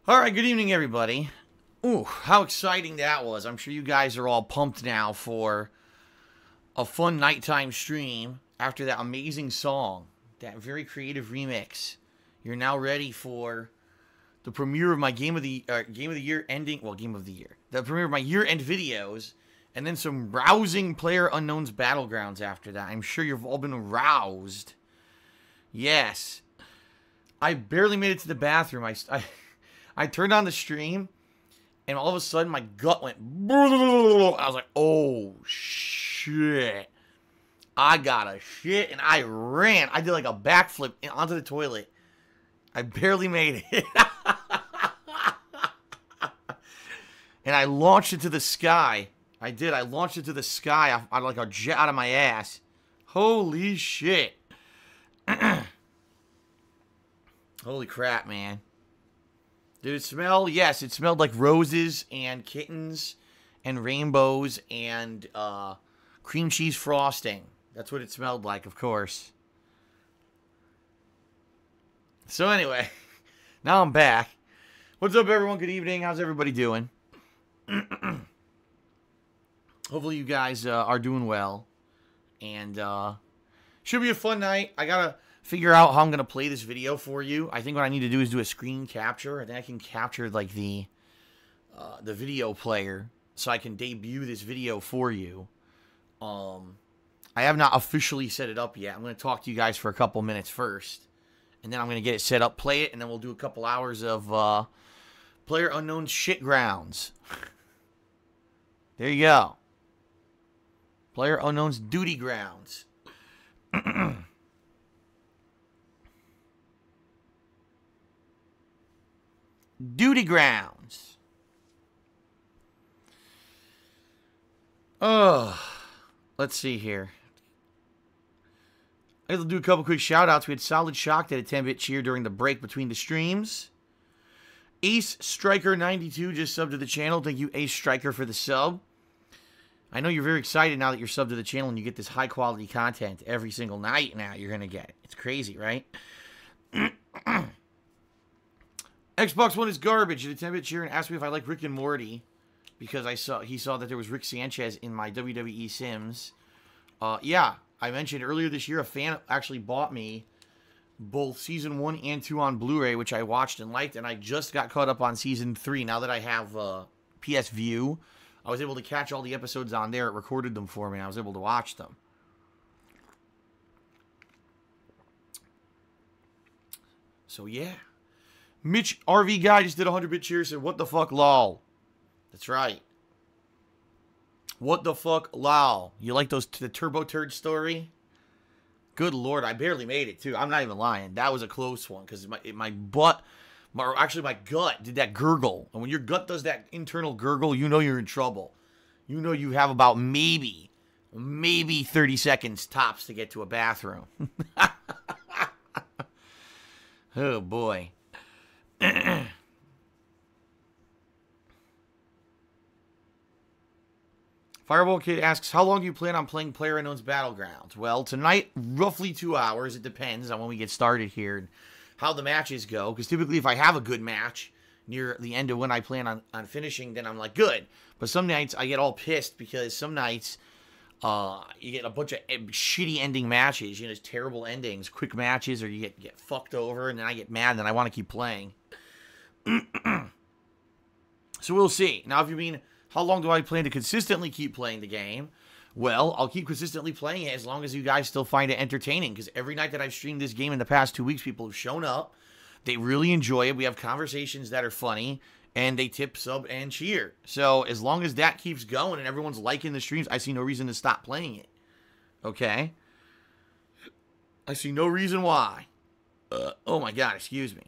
All right, good evening, everybody. Ooh, how exciting that was. I'm sure you guys are all pumped now for a fun nighttime stream after that amazing song, that very creative remix. You're now ready for the premiere of my game of the year ending, well, game of the year. The premiere of my year-end videos, and then some rousing Player Unknown's Battlegrounds after that. I'm sure you've all been roused. Yes. I barely made it to the bathroom. I turned on the stream, and all of a sudden, my gut went... I was like, oh, shit. I got a shit, and I ran. I did like a backflip onto the toilet. I barely made it. And I launched it to the sky. I did. I launched it to the sky. I like a jet out of my ass. Holy shit. Holy crap, man. Did it smell? Yes, it smelled like roses and kittens and rainbows and cream cheese frosting. That's what it smelled like, of course. So anyway, now I'm back. What's up, everyone? Good evening. How's everybody doing? Hopefully you guys are doing well. And should be a fun night. I gotta figure out how I'm gonna play this video for you. I think what I need to do is do a screen capture. I think I can capture like the video player so I can debut this video for you. I have not officially set it up yet. I'm gonna talk to you guys for a couple minutes first, and then I'm gonna get it set up, play it, and then we'll do a couple hours of Player Unknown's shit grounds. There you go. Player Unknown's duty grounds. Duty grounds. Oh, let's see here. I have to do a couple quick shout-outs. We had Solid Shock that had a 10-bit cheer during the break between the streams. Ace Striker 92 just subbed to the channel. Thank you, Ace Striker, for the sub. I know you're very excited now that you're subbed to the channel and you get this high-quality content every single night now you're going to get. It's crazy, right? Xbox One is garbage. Did a 10-bit cheer and asked me if I like Rick and Morty because he saw that there was Rick Sanchez in my WWE Sims. Yeah, I mentioned earlier this year a fan actually bought me both Season 1 and 2 on Blu-ray, which I watched and liked, and I just got caught up on Season 3. Now that I have PS View, I was able to catch all the episodes on there. It recorded them for me, and I was able to watch them. So, yeah. Mitch RV Guy just did a 100-bit cheer, said, what the fuck, lol. That's right. What the fuck, lol. You like the Turbo Turd story? Good lord, I barely made it, too. I'm not even lying. That was a close one, because my butt, actually my gut did that gurgle. And when your gut does that internal gurgle, you know you're in trouble. You know you have about maybe 30 seconds tops to get to a bathroom. Oh, boy. Fireball Kid asks, how long do you plan on playing Player Unknown's Battlegrounds? Well, tonight, roughly 2 hours. It depends on when we get started here and how the matches go. Because typically, if I have a good match near the end of when I plan on finishing, then I'm like, good. But some nights, I get all pissed because some nights, you get a bunch of shitty ending matches. You know, just terrible endings, quick matches, or you get fucked over, and then I get mad, and then I want to keep playing. So we'll see. Now, if you mean, how long do I plan to consistently keep playing the game? Well, I'll keep consistently playing it as long as you guys still find it entertaining. Because every night that I've streamed this game in the past 2 weeks, people have shown up. They really enjoy it. We have conversations that are funny. And they tip, sub, and cheer. So as long as that keeps going and everyone's liking the streams, I see no reason to stop playing it. Okay? I see no reason why. Oh my god, excuse me.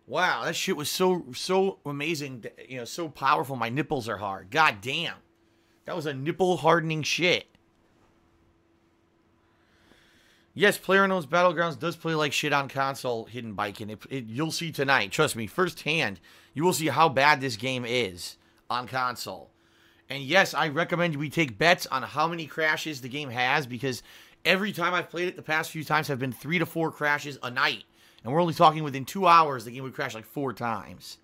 Wow, that shit was so amazing, you know, so powerful. My nipples are hard. God damn. That was a nipple hardening shit. Yes, PlayerUnknown's Battlegrounds does play like shit on console, Hidden Bike, and you'll see tonight. Trust me, firsthand, you will see how bad this game is on console. And yes, I recommend we take bets on how many crashes the game has, because every time I've played it the past few times have been 3 to 4 crashes a night. And we're only talking within 2 hours, the game would crash like 4 times.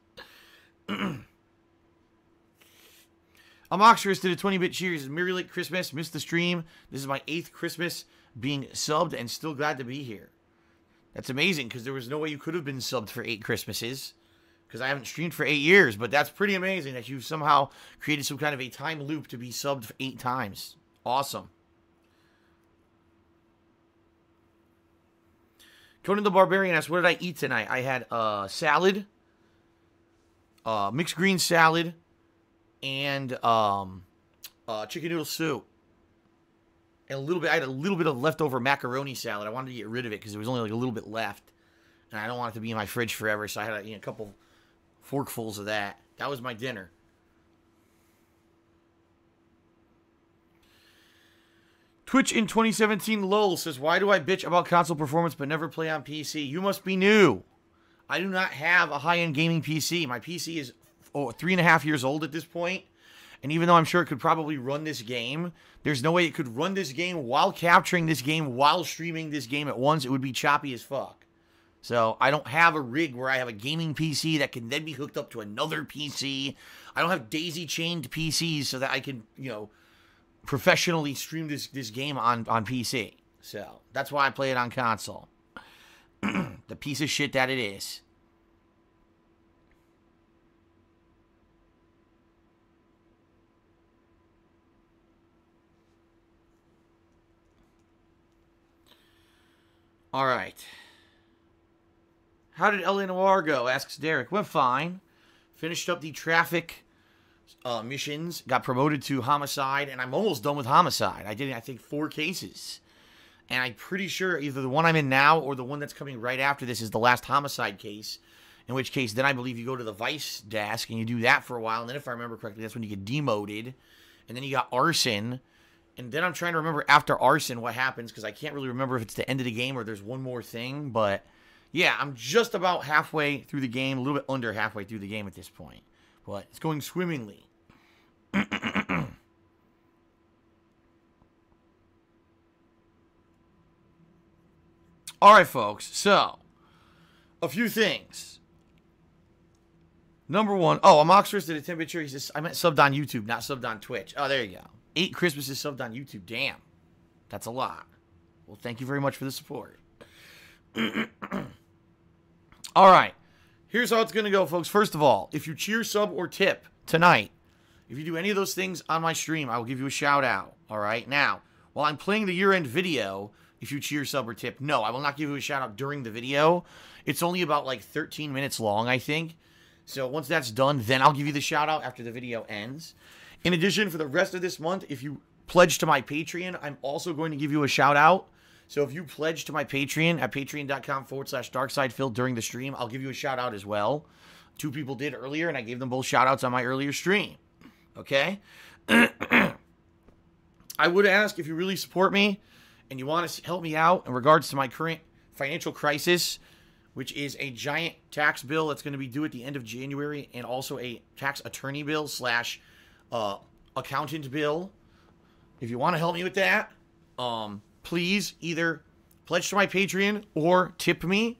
Amoxerus did a 20-bit cheers. Merry late Christmas. Missed the stream. This is my 8th Christmas being subbed and still glad to be here. That's amazing, because there was no way you could have been subbed for 8 Christmases, because I haven't streamed for 8 years. But that's pretty amazing that you've somehow created some kind of a time loop to be subbed for 8 times. Awesome. Conan the Barbarian asks, what did I eat tonight? I had salad, mixed green salad, and chicken noodle soup. And I had a little bit of leftover macaroni salad. I wanted to get rid of it because there was only like a little bit left. And I don't want it to be in my fridge forever, so I had a couple forkfuls of that. That was my dinner. Twitch in 2017 lol says, why do I bitch about console performance but never play on PC? You must be new. I do not have a high-end gaming PC. My PC is 3.5 years old at this point. And even though I'm sure it could probably run this game, there's no way it could run this game while capturing this game, while streaming this game at once. It would be choppy as fuck. So I don't have a rig where I have a gaming PC that can then be hooked up to another PC. I don't have daisy-chained PCs so that I can, professionally stream this game on PC. So that's why I play it on console. The piece of shit that it is. All right. How did LA Noir go? Asks Derek. Went fine. Finished up the traffic missions. Got promoted to homicide, and I'm almost done with homicide. I did, I think, 4 cases. And I'm pretty sure either the one I'm in now or the one that's coming right after this is the last homicide case. In which case, then I believe you go to the vice desk and you do that for a while. And then if I remember correctly, that's when you get demoted. And then you got arson. And then I'm trying to remember after arson what happens, because I can't really remember if it's the end of the game or there's one more thing. But yeah, I'm just about halfway through the game, a little bit under halfway through the game at this point. But it's going swimmingly. All right, folks. So, a few things. Number one, Amoxerus did a 10-bit cheer. He says, I meant subbed on YouTube, not subbed on Twitch. Oh, there you go. 8 Christmases subbed on YouTube. Damn. That's a lot. Well, thank you very much for the support. All right. Here's how it's going to go, folks. First of all, if you cheer, sub, or tip tonight, if you do any of those things on my stream, I will give you a shout out. All right? Now, while I'm playing the year-end video, if you cheer, sub, or tip, no, I will not give you a shout out during the video. It's only about like 13 minutes long, I think. So once that's done, then I'll give you the shout out after the video ends. In addition, for the rest of this month, if you pledge to my Patreon, I'm also going to give you a shout out. So if you pledge to my Patreon at patreon.com/darksidephil during the stream, I'll give you a shout out as well. 2 people did earlier, and I gave them both shout outs on my earlier stream. Okay? I would ask, if you really support me and you want to help me out in regards to my current financial crisis, which is a giant tax bill that's going to be due at the end of January, and also a tax attorney bill / accountant bill. If you want to help me with that, please either pledge to my Patreon or tip me.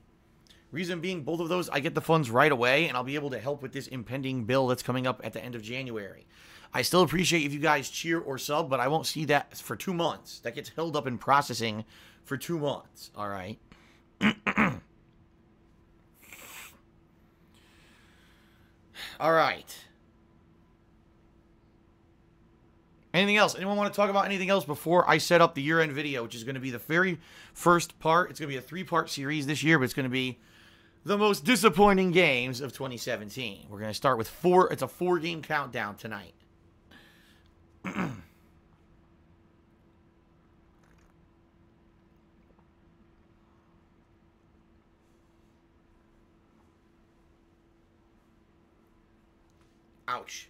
Reason being, both of those, I get the funds right away, and I'll be able to help with this impending bill that's coming up at the end of January. I still appreciate if you guys cheer or sub, but I won't see that for 2 months. That gets held up in processing for 2 months. All right. All right. Anything else? Anyone want to talk about anything else before I set up the year-end video, which is going to be the very first part? It's going to be a 3-part series this year, but it's going to be the most disappointing games of 2017. We're going to start with 4. It's a 4-game countdown tonight. Ouch.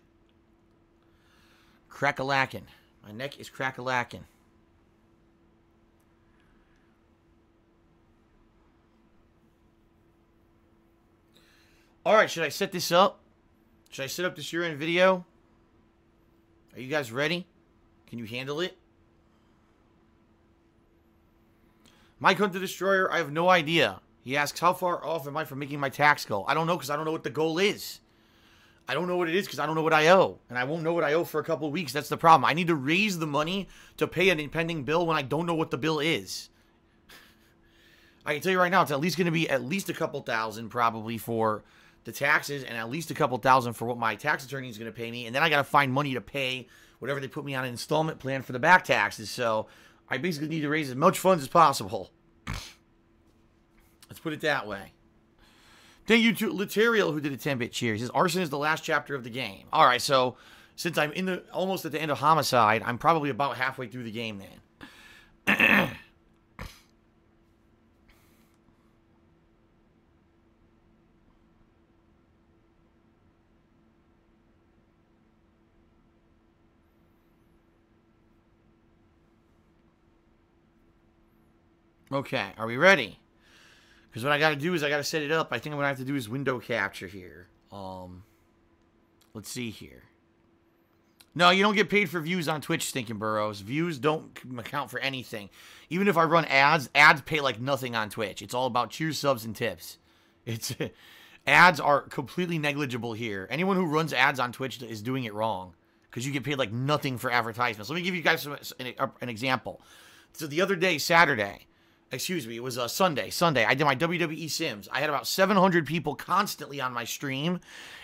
Crack-a-lackin'. My neck is crack-a-lackin'. Alright, should I set this up? Should I set up this year-end video? Are you guys ready? Can you handle it? Mike Hunt the Destroyer, I have no idea. He asks, how far off am I from making my tax goal? I don't know, because I don't know what the goal is. I don't know what it is, because I don't know what I owe. And I won't know what I owe for a couple of weeks. That's the problem. I need to raise the money to pay an impending bill when I don't know what the bill is. I can tell you right now, it's at least going to be at least a couple thousand probably for the taxes, and at least a couple thousand for what my tax attorney is going to pay me. And then I got to find money to pay whatever they put me on an installment plan for the back taxes. So I basically need to raise as much funds as possible. Let's put it that way. Thank you to Laterial, who did a 10-bit cheer. He says, Arson is the last chapter of the game. All right, so since I'm almost at the end of Homicide, I'm probably about halfway through the game then. Okay, are we ready? Because what I got to do is I got to set it up. I think what I have to do is window capture here. Let's see here. No, you don't get paid for views on Twitch, Stinking Burrows. Views don't account for anything. Even if I run ads, ads pay like nothing on Twitch. It's all about cheers, subs, and tips. Ads are completely negligible here. Anyone who runs ads on Twitch is doing it wrong, because you get paid like nothing for advertisements. Let me give you guys an example. So the other day, Saturday, excuse me, it was Sunday, I did my WWE Sims. I had about 700 people constantly on my stream,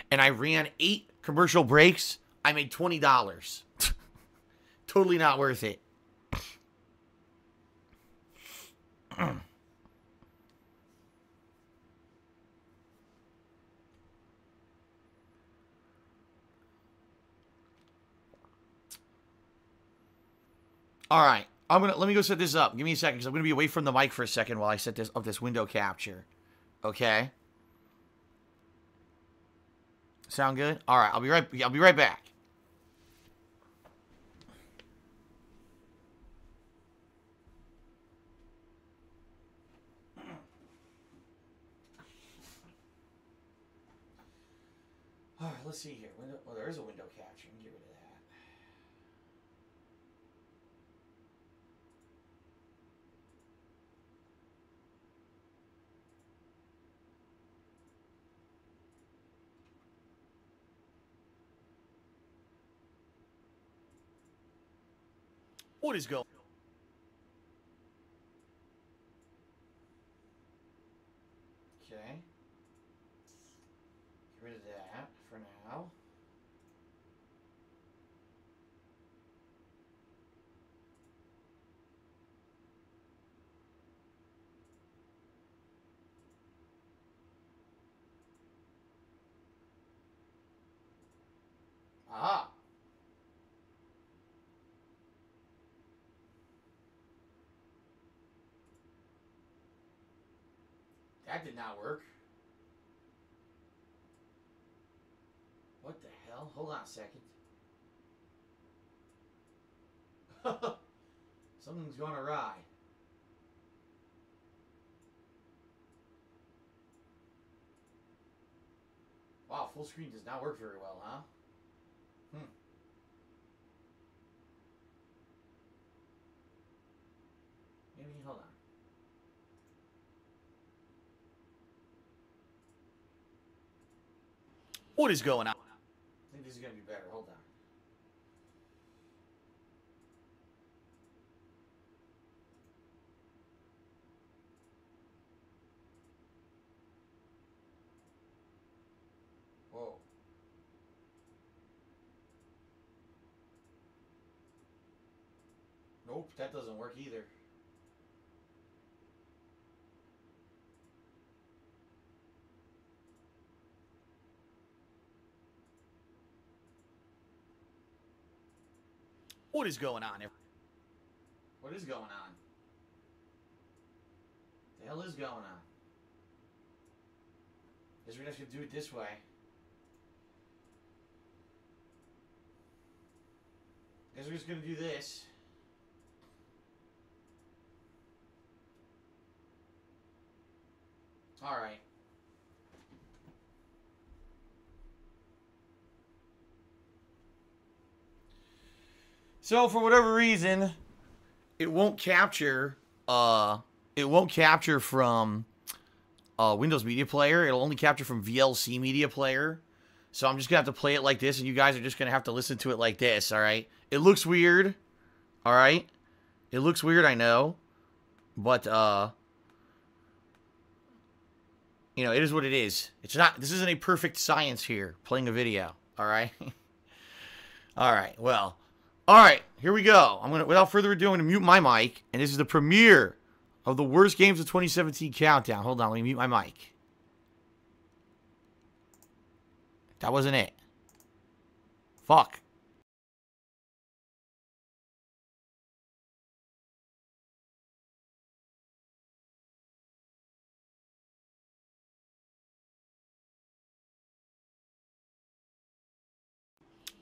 and I ran 8 commercial breaks. I made $20. Totally not worth it. All right. Let me go set this up. Give me a second, because I'm gonna be away from the mic for a second while I set this up, this window capture. Okay. Sound good? All right. I'll be right back. All right. Let's see here. Oh, there is a window capture. Get rid of that. What is going on? Okay. Get rid of that for now. Aha. That did not work. What the hell? Hold on a second. Something's gone awry. Wow, full screen does not work very well, huh? Maybe, hold on. What is going on? I think this is going to be better. Hold on. Whoa. Nope, that doesn't work either. What is going on? What is going on? The hell is going on? Guess we're just gonna do it this way. Guess we're just gonna do this. All right. So for whatever reason, it won't capture from Windows Media Player. It'll only capture from VLC Media Player. So I'm just going to have to play it like this, and you guys are just going to have to listen to it like this, all right? It looks weird, all right? It looks weird, I know. But, you know, it is what it is. It's not, this isn't a perfect science here, playing a video, all right? All right, well, all right, here we go. I'm going to, without further ado, I'm going to mute my mic, and this is the premiere of the worst games of 2017 countdown. Hold on, let me mute my mic. That wasn't it. Fuck.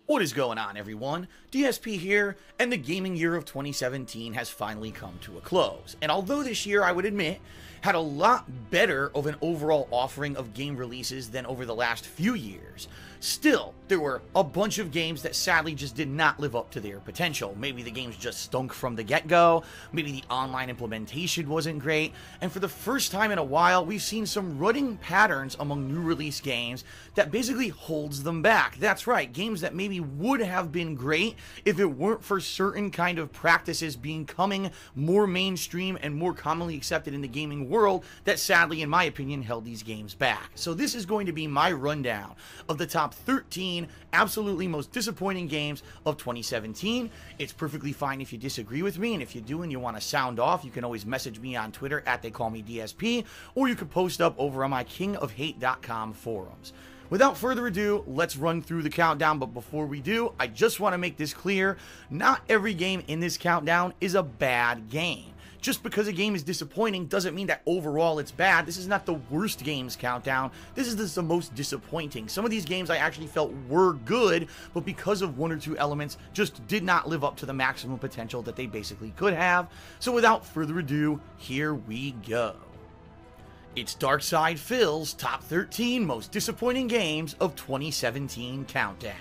What is going on, everyone? DSP here, and the gaming year of 2017 has finally come to a close. And although this year, I would admit, had a lot better of an overall offering of game releases than over the last few years, still, there were a bunch of games that sadly just did not live up to their potential. Maybe the games just stunk from the get-go, maybe the online implementation wasn't great, and for the first time in a while, we've seen some running patterns among new release games that basically holds them back. That's right, games that maybe would have been great if it weren't for certain kind of practices becoming more mainstream and more commonly accepted in the gaming world that sadly, in my opinion, held these games back. So this is going to be my rundown of the top 13 absolutely most disappointing games of 2017. It's perfectly fine if you disagree with me, and if you do and you want to sound off, you can always message me on Twitter at TheyCallMeDSP, or you can post up over on my kingofhate.com forums. Without further ado, let's run through the countdown, but before we do, I just want to make this clear, not every game in this countdown is a bad game. Just because a game is disappointing doesn't mean that overall it's bad. This is not the worst games countdown. This is the most disappointing. Some of these games I actually felt were good, but because of one or two elements, just did not live up to the maximum potential that they basically could have. So without further ado, here we go. It's Darkside Phil's Top 13 Most Disappointing Games of 2017 Countdown.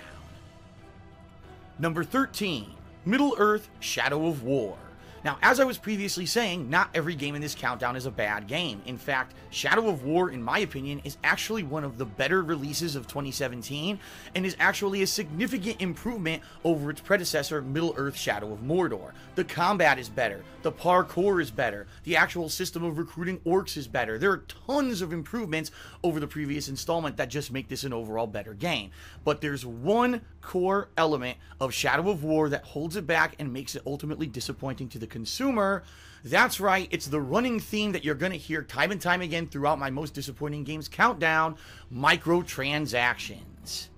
Number 13, Middle-earth: Shadow of War. Now, as I was previously saying, not every game in this countdown is a bad game. In fact, Shadow of War, in my opinion, is actually one of the better releases of 2017, and is actually a significant improvement over its predecessor, Middle-earth: Shadow of Mordor. The combat is better, the parkour is better, the actual system of recruiting orcs is better. There are tons of improvements over the previous installment that just make this an overall better game. But there's one core element of Shadow of War that holds it back and makes it ultimately disappointing to the consumer. That's right, it's the running theme that you're going to hear time and time again throughout my most disappointing games countdown: microtransactions.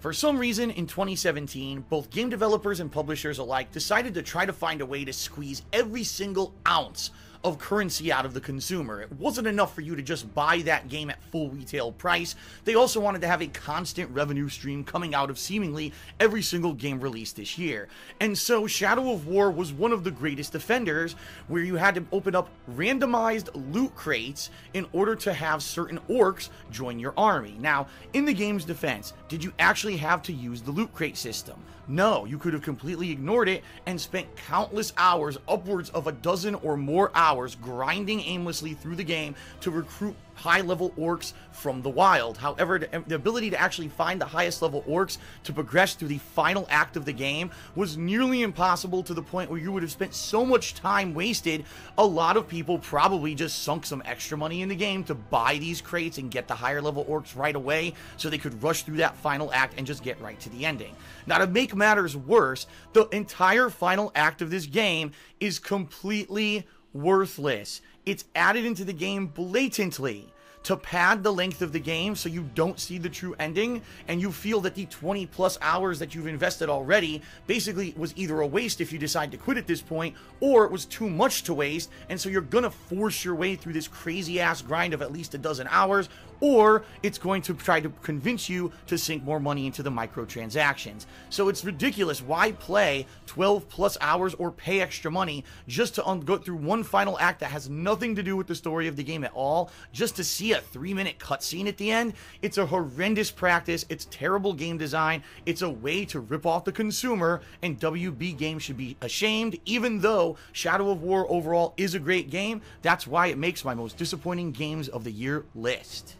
For some reason, in 2017, both game developers and publishers alike decided to try to find a way to squeeze every single ounce of currency out of the consumer. It wasn't enough for you to just buy that game at full retail price. They also wanted to have a constant revenue stream coming out of seemingly every single game released this year. And so Shadow of War was one of the greatest offenders, where you had to open up randomized loot crates in order to have certain orcs join your army. Now, in the game's defense, did you actually have to use the loot crate system? No, you could have completely ignored it and spent countless hours, upwards of a dozen or more hours, grinding aimlessly through the game to recruit high-level orcs from the wild. However, the ability to actually find the highest level orcs to progress through the final act of the game was nearly impossible, to the point where you would have spent so much time wasted. A lot of people probably just sunk some extra money in the game to buy these crates and get the higher level orcs right away so they could rush through that final act and just get right to the ending. Now, to make matters worse, the entire final act of this game is completely worthless. It's added into the game blatantly to pad the length of the game so you don't see the true ending, and you feel that the 20 plus hours that you've invested already basically was either a waste if you decide to quit at this point, or it was too much to waste, and so you're gonna force your way through this crazy ass grind of at least a dozen hours, or it's going to try to convince you to sink more money into the microtransactions. So it's ridiculous. Why play 12 plus hours or pay extra money just to go through one final act that has nothing to do with the story of the game at all, just to see see a 3-minute cutscene at the end. It's a horrendous practice. It's terrible game design. It's a way to rip off the consumer, and WB Games should be ashamed. Even though Shadow of War overall is a great game, that's why it makes my most disappointing games of the year list.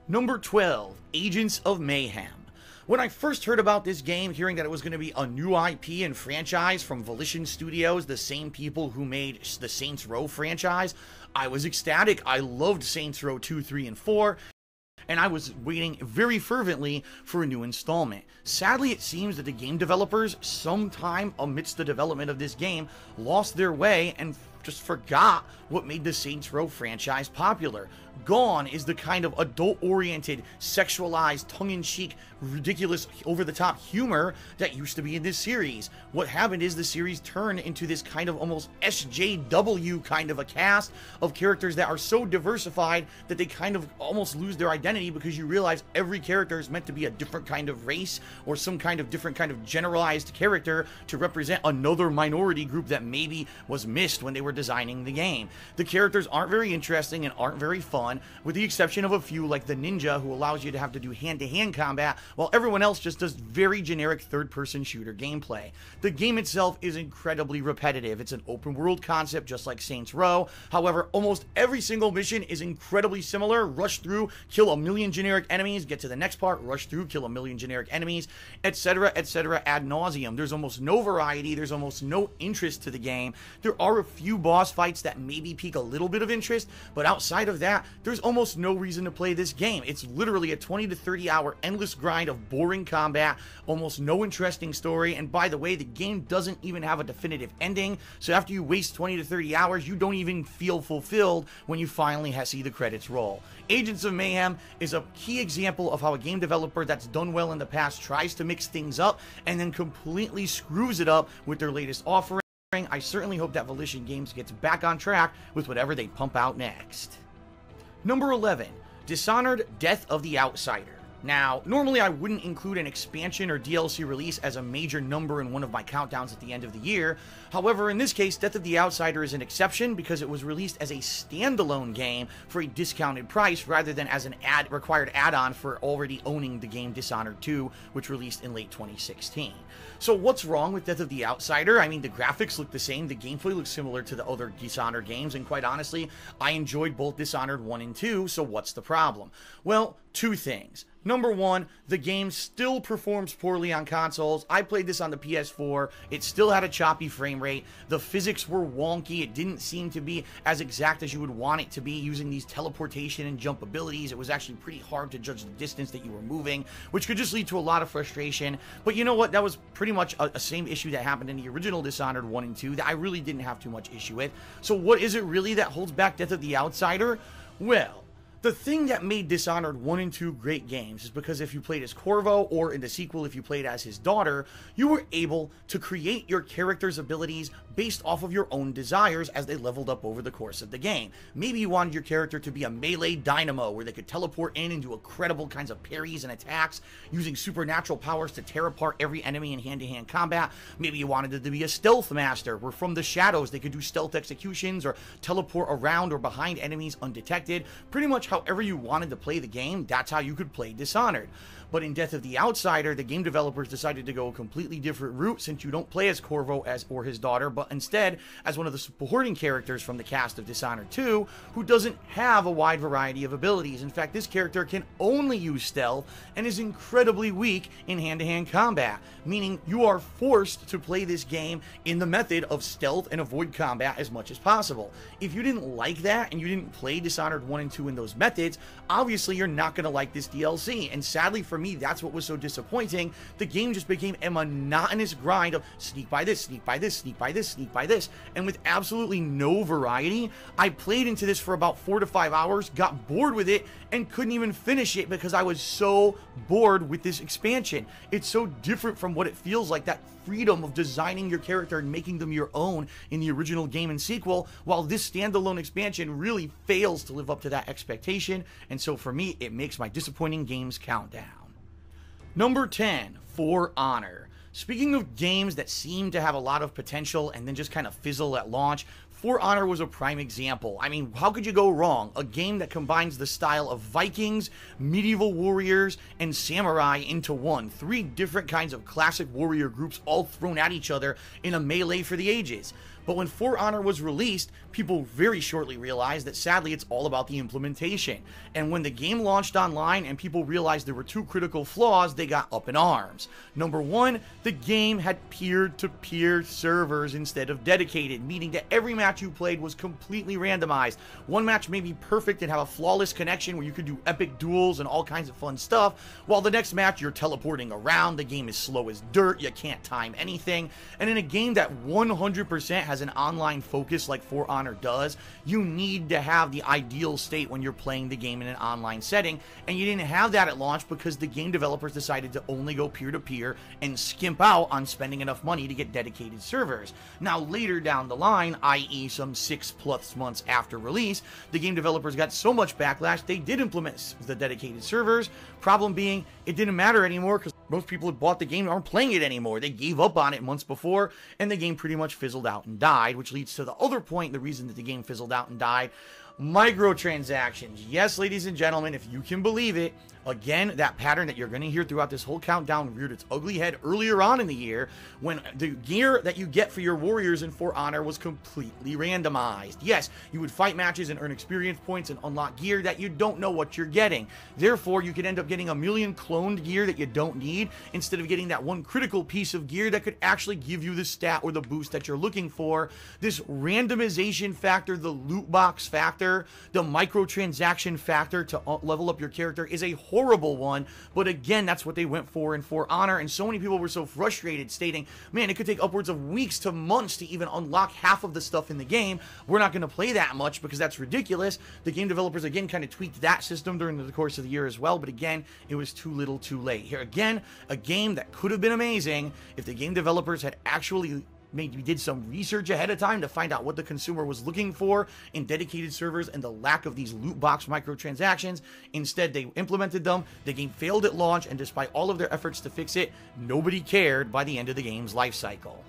Number 12, Agents of Mayhem. When I first heard about this game, hearing that it was going to be a new IP and franchise from Volition Studios, the same people who made the Saints Row franchise, I was ecstatic. I loved Saints Row 2, 3, and 4, and I was waiting very fervently for a new installment. Sadly, it seems that the game developers, sometime amidst the development of this game, lost their way and just forgot what made the Saints Row franchise popular. Gone is the kind of adult-oriented, sexualized, tongue-in-cheek, ridiculous, over-the-top humor that used to be in this series. What happened is the series turned into this kind of almost SJW kind of a cast of characters that are so diversified that they kind of almost lose their identity, because you realize every character is meant to be a different kind of race or some kind of different kind of generalized character to represent another minority group that maybe was missed when they were designing the game. The characters aren't very interesting and aren't very fun, with the exception of a few like the ninja, who allows you to have to do hand-to-hand combat, while everyone else just does very generic third-person shooter gameplay. The game itself is incredibly repetitive. It's an open-world concept just like Saints Row. However, almost every single mission is incredibly similar. Rush through, kill a million generic enemies, get to the next part, rush through, kill a million generic enemies, etc., ad nauseum. There's almost no variety. There's almost no interest to the game. There are a few boss fights that maybe pique a little bit of interest, but outside of that, there's almost no reason to play this game. It's literally a 20 to 30 hour endless grind of boring combat, almost no interesting story, and by the way, the game doesn't even have a definitive ending, so after you waste 20 to 30 hours, you don't even feel fulfilled when you finally see the credits roll. Agents of Mayhem is a key example of how a game developer that's done well in the past tries to mix things up and then completely screws it up with their latest offering. I certainly hope that Volition Games gets back on track with whatever they pump out next. Number 11, Dishonored: Death of the Outsider. Now, normally I wouldn't include an expansion or DLC release as a major number in one of my countdowns at the end of the year. However, in this case, Death of the Outsider is an exception because it was released as a standalone game for a discounted price rather than as an required add-on for already owning the game Dishonored 2, which released in late 2016. So what's wrong with Death of the Outsider? I mean, the graphics look the same, the gameplay looks similar to the other Dishonored games, and quite honestly, I enjoyed both Dishonored 1 and 2, so what's the problem? Well, two things. Number one, the game still performs poorly on consoles. I played this on the PS4. It still had a choppy frame rate. The physics were wonky. It didn't seem to be as exact as you would want it to be using these teleportation and jump abilities. It was actually pretty hard to judge the distance that you were moving, which could just lead to a lot of frustration. But you know what? That was pretty much a same issue that happened in the original Dishonored 1 and 2 that I really didn't have too much issue with. So what is it really that holds back Death of the Outsider? Well, the thing that made Dishonored 1 and 2 great games is because if you played as Corvo, or in the sequel if you played as his daughter, you were able to create your character's abilities based off of your own desires as they leveled up over the course of the game. Maybe you wanted your character to be a melee dynamo where they could teleport in and do incredible kinds of parries and attacks using supernatural powers to tear apart every enemy in hand-to-hand combat. Maybe you wanted it to be a stealth master where from the shadows they could do stealth executions or teleport around or behind enemies undetected. Pretty much however you wanted to play the game, that's how you could play Dishonored. But in Death of the Outsider, the game developers decided to go a completely different route, since you don't play as Corvo or his daughter, but instead as one of the supporting characters from the cast of Dishonored 2, who doesn't have a wide variety of abilities. In fact, this character can only use stealth and is incredibly weak in hand-to-hand combat, meaning you are forced to play this game in the method of stealth and avoid combat as much as possible. If you didn't like that and you didn't play Dishonored 1 and 2 in those methods, obviously you're not going to like this DLC, and sadly for me, that's what was so disappointing. The game just became a monotonous grind of sneak by this, sneak by this, sneak by this, sneak by this, and with absolutely no variety. I played into this for about 4 to 5 hours, got bored with it, and couldn't even finish it because I was so bored with this expansion. It's so different from what it feels like, that freedom of designing your character and making them your own in the original game and sequel, while this standalone expansion really fails to live up to that expectation, and so for me, it makes my disappointing games countdown. Number 10, For Honor. Speaking of games that seem to have a lot of potential and then just kind of fizzle at launch, For Honor was a prime example. I mean, how could you go wrong? A game that combines the style of Vikings, medieval warriors, and samurai into one. 3 different kinds of classic warrior groups all thrown at each other in a melee for the ages. But when For Honor was released, people very shortly realized that sadly it's all about the implementation. And when the game launched online and people realized there were 2 critical flaws, they got up in arms. Number 1, the game had peer-to-peer servers instead of dedicated, meaning that every match you played was completely randomized. One match may be perfect and have a flawless connection where you could do epic duels and all kinds of fun stuff, while the next match you're teleporting around, the game is slow as dirt, you can't time anything. And in a game that 100% has an online focus like For Honor does, you need to have the ideal state when you're playing the game in an online setting, and you didn't have that at launch because the game developers decided to only go peer-to-peer and skimp out on spending enough money to get dedicated servers. Now later down the line, i.e. some 6+ months after release, the game developers got so much backlash they did implement the dedicated servers. Problem being, it didn't matter anymore because most people had bought the game and aren't playing it anymore. They gave up on it months before, and the game pretty much fizzled out and died, which leads to the other point, the reason that the game fizzled out and died. Microtransactions. Yes, ladies and gentlemen, if you can believe it, again, that pattern that you're going to hear throughout this whole countdown reared its ugly head earlier on in the year when the gear that you get for your warriors in For Honor was completely randomized. Yes, you would fight matches and earn experience points and unlock gear that you don't know what you're getting. Therefore, you could end up getting a million cloned gear that you don't need instead of getting that one critical piece of gear that could actually give you the stat or the boost that you're looking for. This randomization factor, the loot box factor, the microtransaction factor to level up your character is a horrible one, but again, that's what they went for in For Honor, and so many people were so frustrated stating, man, it could take upwards of weeks to months to even unlock half of the stuff in the game. We're not going to play that much because that's ridiculous. The game developers again kind of tweaked that system during the course of the year as well, but again, it was too little too late. Here again, a game that could have been amazing if the game developers had actually maybe did some research ahead of time to find out what the consumer was looking for in dedicated servers and the lack of these loot box microtransactions. Instead, they implemented them. The game failed at launch, and despite all of their efforts to fix it, nobody cared by the end of the game's life cycle.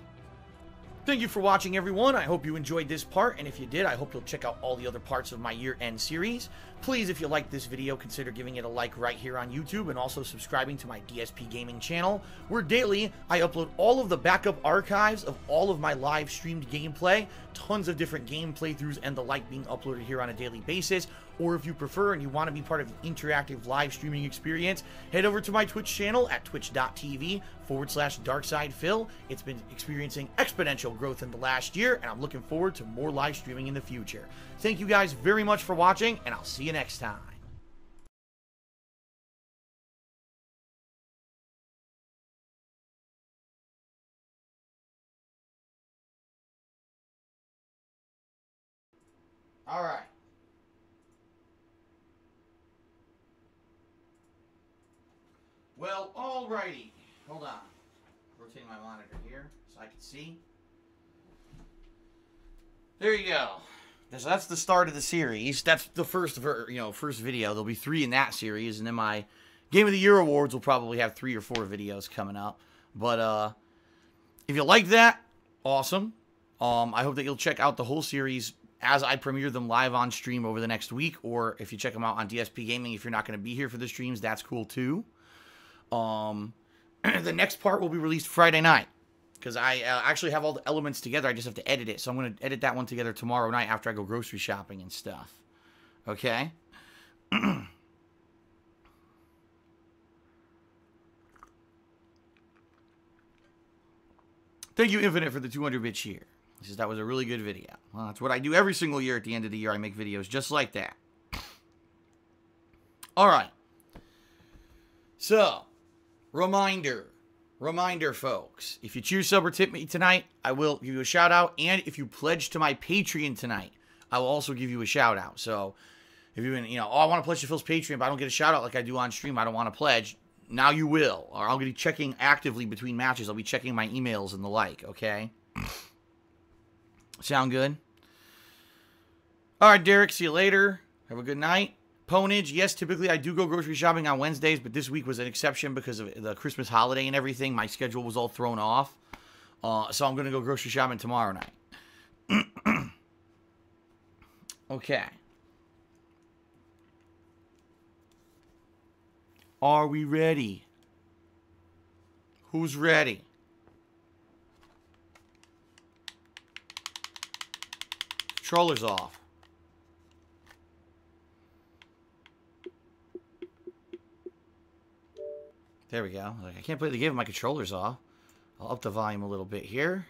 Thank you for watching, everyone. I hope you enjoyed this part, and if you did, I hope you'll check out all the other parts of my year-end series. Please, if you liked this video, consider giving it a like right here on YouTube and also subscribing to my DSP Gaming channel, where daily I upload all of the backup archives of all of my live streamed gameplay, tons of different game playthroughs and the like being uploaded here on a daily basis. Or if you prefer and you want to be part of the interactive live streaming experience, head over to my Twitch channel at twitch.tv/DarksidePhil. It's been experiencing exponential growth in the last year, and I'm looking forward to more live streaming in the future. Thank you guys very much for watching, and I'll see you next time. All right. Well, alrighty. Hold on. Rotating my monitor here so I can see. There you go. So that's the start of the series. That's the first video. There'll be 3 in that series, and then my Game of the Year awards will probably have 3 or 4 videos coming up. But if you like that, awesome. I hope that you'll check out the whole series as I premiere them live on stream over the next week, or if you check them out on DSP Gaming, if you're not going to be here for the streams, that's cool too. The next part will be released Friday night, because I actually have all the elements together. I just have to edit it, so I'm going to edit that one together tomorrow night after I go grocery shopping and stuff. Okay? Thank you, Infinite, for the 200-bit cheer. That was a really good video. Well, that's what I do every single year at the end of the year. I make videos just like that. All right. So, reminder, folks. If you choose sub or tip me tonight, I will give you a shout out. And if you pledge to my Patreon tonight, I will also give you a shout out. So, if you've been, oh, I want to pledge to Phil's Patreon, but I don't get a shout out like I do on stream, I don't want to pledge. Now you will. Or I'll be checking actively between matches. I'll be checking my emails and the like, okay? Sound good? All right, Derek, see you later. Have a good night. Ponage, yes, typically I do go grocery shopping on Wednesdays, but this week was an exception because of the Christmas holiday and everything. My schedule was all thrown off. So I'm going to go grocery shopping tomorrow night. Okay. Are we ready? Who's ready? Controller's off. There we go. Like, I can't believe they gave my controllers off. I'll up the volume a little bit here.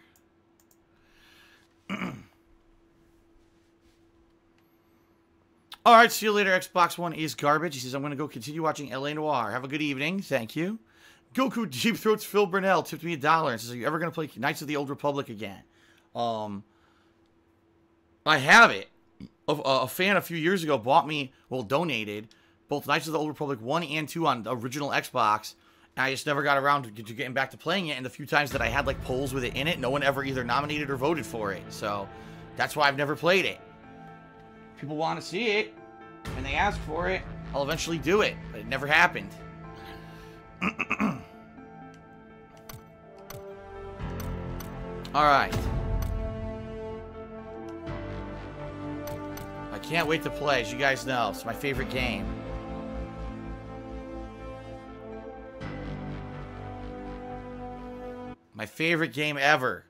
Alright, see you later. Xbox One is garbage. He says, I'm going to go continue watching LA Noire. Have a good evening. Thank you. Goku Deep Throats Phil Burnell tipped me $1 and says, are you ever going to play Knights of the Old Republic again? I have it. A fan a few years ago bought me, well, donated, both Knights of the Old Republic 1 and 2 on the original Xbox. And I just never got around to getting back to playing it. And the few times that I had, like, polls with it in it, no one ever either nominated or voted for it. So, that's why I've never played it. People want to see it, and they ask for it, I'll eventually do it. But it never happened. Alright. I can't wait to play, as you guys know. It's my favorite game. My favorite game ever.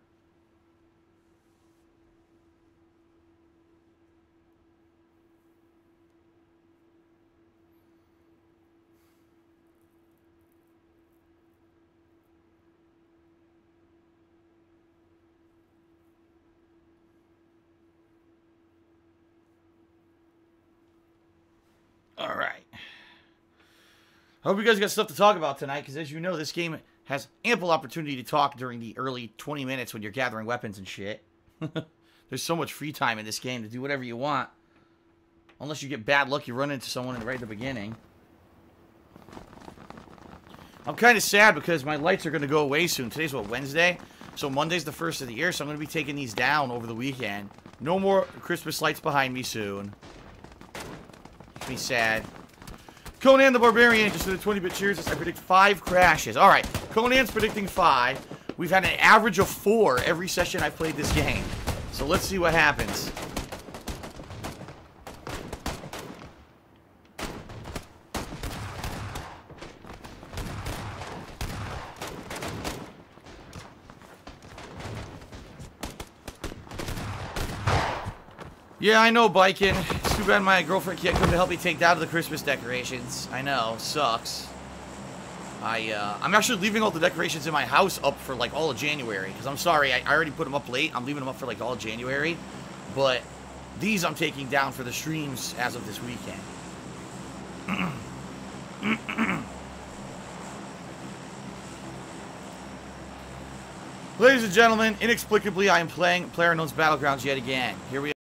All right. I hope you guys got stuff to talk about tonight, because as you know, this game has ample opportunity to talk during the early 20 minutes when you're gathering weapons and shit. There's so much free time in this game to do whatever you want. Unless you get bad luck, you run into someone right at the beginning. I'm kind of sad because my lights are going to go away soon. Today's what, Wednesday? So Monday's the first of the year, so I'm going to be taking these down over the weekend. No more Christmas lights behind me soon. Makes me sad. Conan the Barbarian just did a 20-bit cheers. I predict 5 crashes. Alright, Conan's predicting 5. We've had an average of 4 every session I've played this game. So let's see what happens. Yeah, I know, Bikin. It's too bad my girlfriend can't come to help me take down the Christmas decorations. I know, sucks. I'm actually leaving all the decorations in my house up for, like, all of January. Because I'm sorry, I already put them up late. I'm leaving them up for, like, all of January. But these I'm taking down for the streams as of this weekend. Ladies and gentlemen, inexplicably, I am playing PlayerUnknown's Battlegrounds yet again. Here we